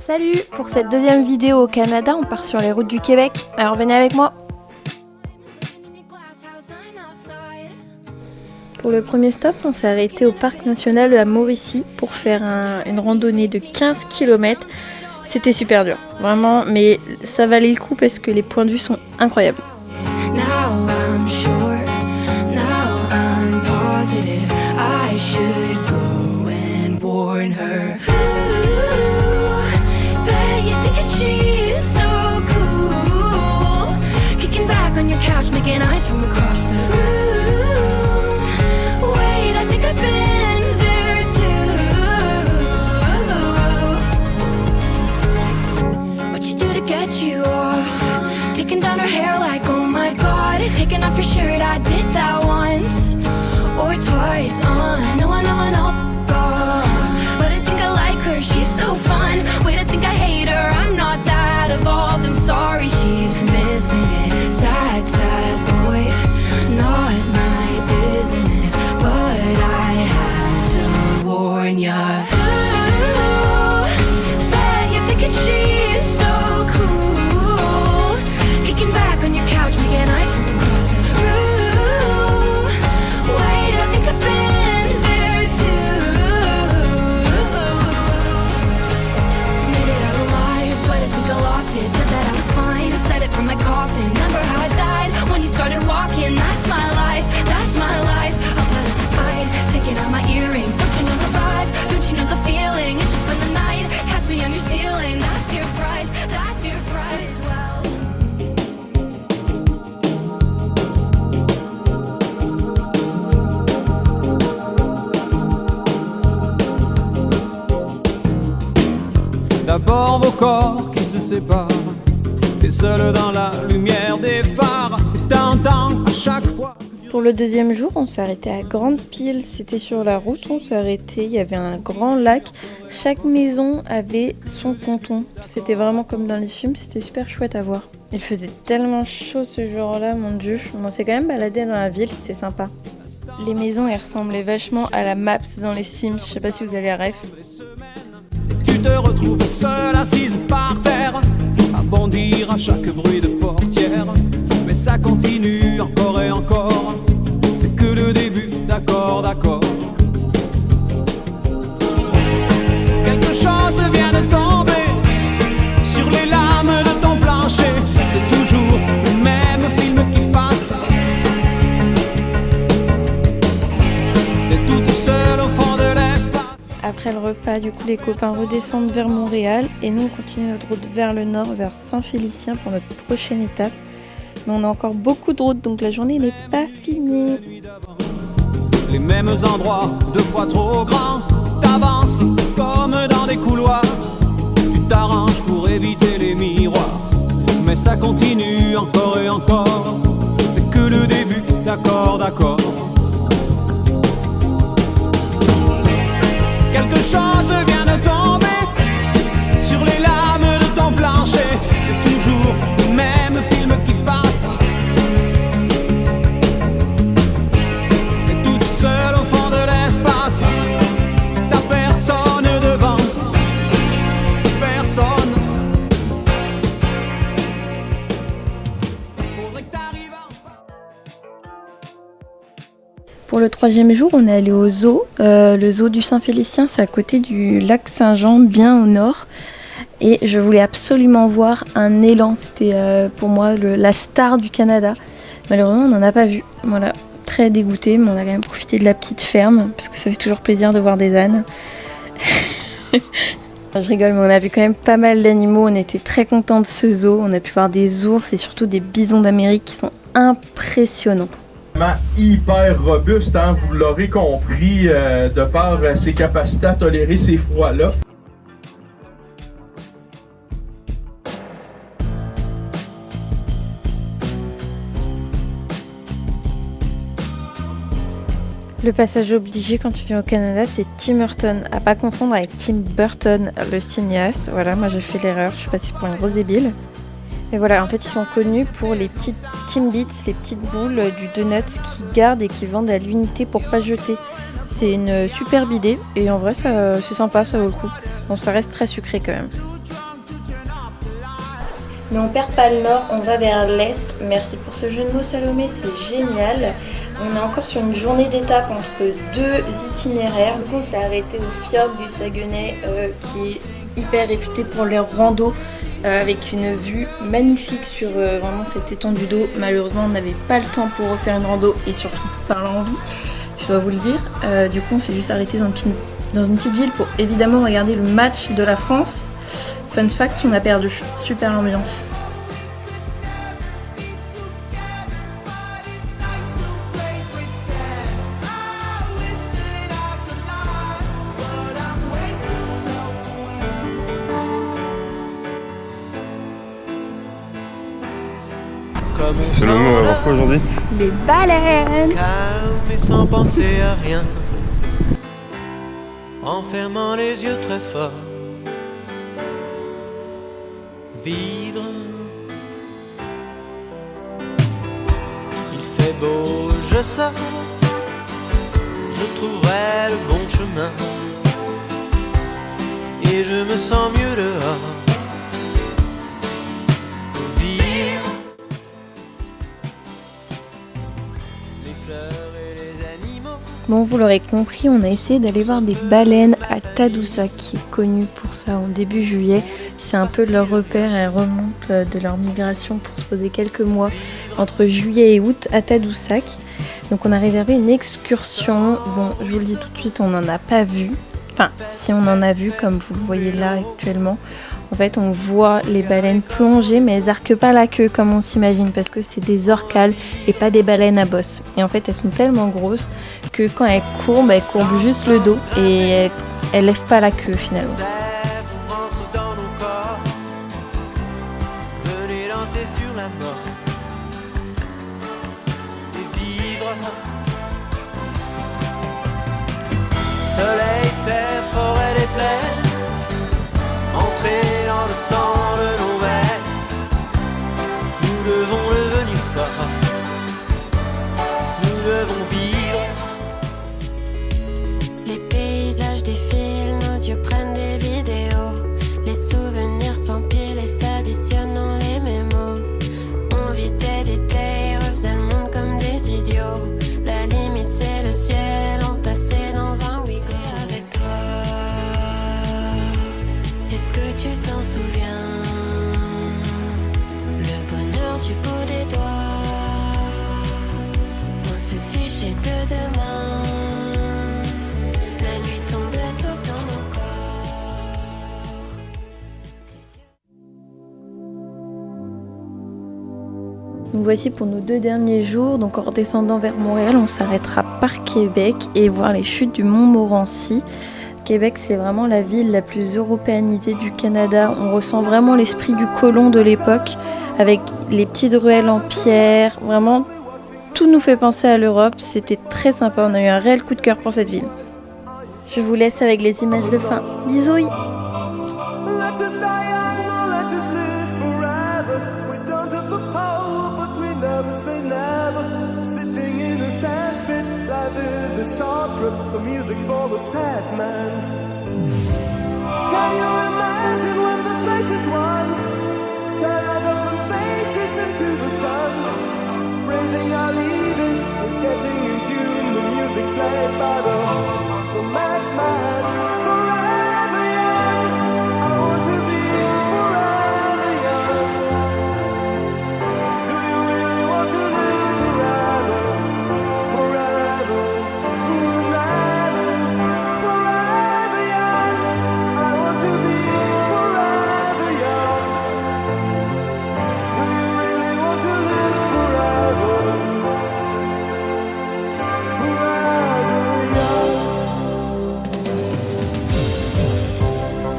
Salut! Pour cette deuxième vidéo au Canada, on part sur les routes du Québec. Alors venez avec moi! Pour le premier stop, on s'est arrêté au parc national de la Mauricie pour faire une randonnée de 15 km. C'était super dur, vraiment, mais ça valait le coup parce que les points de vue sont incroyables. Taking off your shirt, I did that once or twice. I know, God. But I think I like her, she's so fun. Wait, I think I hate her, I'm not that evolved. I'm sorry, she's missing it. Sad, sad boy, not my business. But I had to warn ya. Ooh, bet you're thinking she's so cool. Kicking back on your couch, making ice from across the room. Wait, I think I've been there too. Made it out alive, but I think I lost it. Said that I was fine, said it from my coffin. Remember how I died when you started walking? That's my life, that's my life. I'll put up a fight, taking out my earrings. Don't you know the vibe? Don't you know the feeling? It's just been the night, catch me on your ceiling. That's your price, that's your price. Well, d'abord vos corps qui se séparent, t'es seul dans la lumière des phares, et t'entends à chaque fois. Pour le deuxième jour, on s'est arrêté à Grande Pile. C'était sur la route, on s'est arrêté. Il y avait un grand lac. Chaque maison avait son ponton. C'était vraiment comme dans les films, c'était super chouette à voir. Il faisait tellement chaud ce jour-là, mon dieu. On s'est quand même baladé dans la ville, c'est sympa. Les maisons, elles ressemblaient vachement à la Maps dans les Sims. Je sais pas si vous avez la ref. Tu te retrouves seule assise par terre, à bondir à chaque bruit de portière. Mais ça continue encore et encore, c'est que le début, d'accord, d'accord. Quelque chose vient de tomber sur les lames de ton plancher. C'est toujours le même film qui passe. T'es toute seule au fond de l'espace. Après le repas, du coup, les copains redescendent vers Montréal et nous, on continue notre route vers le nord, vers Saint-Félicien pour notre prochaine étape. Mais on a encore beaucoup de route, donc la journée n'est pas finie. Les mêmes endroits, deux fois trop grands. T'avances comme dans des couloirs. Tu t'arranges pour éviter les miroirs. Mais ça continue encore et encore. C'est que le début, d'accord, d'accord. Quelque chose vient de tomber sur les lames de ton plancher. C'est toujours le même film qui passe. T'es toute seule au fond de l'espace. T'as personne devant, personne. Faudrait que t'arrives à... Pour le troisième jour, on est allé au zoo. Le zoo du Saint-Félicien, c'est à côté du lac Saint-Jean, bien au nord. Et je voulais absolument voir un élan. C'était pour moi la star du Canada. Malheureusement, on n'en a pas vu. Voilà, très dégoûtée, mais on a quand même profité de la petite ferme, parce que ça fait toujours plaisir de voir des ânes. Je rigole, mais on a vu quand même pas mal d'animaux. On était très contents de ce zoo. On a pu voir des ours et surtout des bisons d'Amérique qui sont impressionnants. Hyper robuste, hein, vous l'aurez compris, de par ses capacités à tolérer ces froids-là. Le passage obligé quand tu viens au Canada, c'est Tim Horton, à pas confondre avec Tim Burton, le cinéaste. Voilà, moi j'ai fait l'erreur, je suis passée pour une grosse débile. Et voilà, en fait, ils sont connus pour les petites Timbits, les petites boules du donut qu'ils gardent et qui vendent à l'unité pour pas jeter. C'est une superbe idée et en vrai, c'est sympa, ça vaut le coup. Bon, ça reste très sucré quand même. Mais on perd pas le nord, on va vers l'est. Merci pour ce jeu de mots, Salomé, c'est génial. On est encore sur une journée d'étape entre deux itinéraires. Du coup, on s'est arrêté au fjord du Saguenay, qui est hyper réputé pour les randos, avec une vue magnifique sur vraiment cette étendue d'eau. Malheureusement, on n'avait pas le temps pour refaire une rando et surtout pas l'envie, je dois vous le dire. Du coup, on s'est juste arrêté dans une petite ville pour évidemment regarder le match de la France. Fun fact, on a perdu. Super ambiance. Salomé, on va voir quoi aujourd'hui? Les baleines! Calme et sans penser à rien, en fermant les yeux très fort. Vivre. Il fait beau, je sors, je trouverai le bon chemin, et je me sens mieux dehors. Bon, vous l'aurez compris, on a essayé d'aller voir des baleines à Tadoussac, qui est connu pour ça en début juillet. C'est un peu leur repère, elles remontent de leur migration pour se poser quelques mois entre juillet et août à Tadoussac. Donc on a réservé une excursion. Bon, je vous le dis tout de suite, on n'en a pas vu. Enfin, si on en a vu, comme vous le voyez là actuellement. En fait, on voit les baleines plonger, mais elles arquent pas la queue comme on s'imagine, parce que c'est des orcales et pas des baleines à bosse. Et en fait, elles sont tellement grosses que quand elles courbent juste le dos et elles lèvent pas la queue finalement. Soleil, terre, forêt, les plaines, entrer dans le sang de nos veines. Nous devons devenir forts, nous devons vivre. Les paysages défilent, nos yeux prennent des vidéos. Les souvenirs s'empilent et s'additionnent dans les mémos. On vit des détails, refaisait le monde comme des idiots. La limite c'est le ciel, entassé dans un wigo. Avec toi, est-ce que tu t'en souviens? Le bonheur du bout des doigts. On se fichait de demain. La nuit tombait sauf dans nos corps. Donc voici pour nos 2 derniers jours. Donc en redescendant vers Montréal, on s'arrêtera par Québec et voir les chutes du Mont Morency. Québec, c'est vraiment la ville la plus européanisée du Canada. On ressent vraiment l'esprit du colon de l'époque, avec les petites ruelles en pierre. Vraiment, tout nous fait penser à l'Europe. C'était très sympa. On a eu un réel coup de cœur pour cette ville. Je vous laisse avec les images de fin. Bisous! Let us die young or let us live forever. We don't have the power, but we never say never. Sitting in a sandpit, life is a short trip. The music's for the sad man. Can you imagine when this race is won? Turn our golden faces into the sun. Raising our leaders, we're getting in tune. The music's played by the man.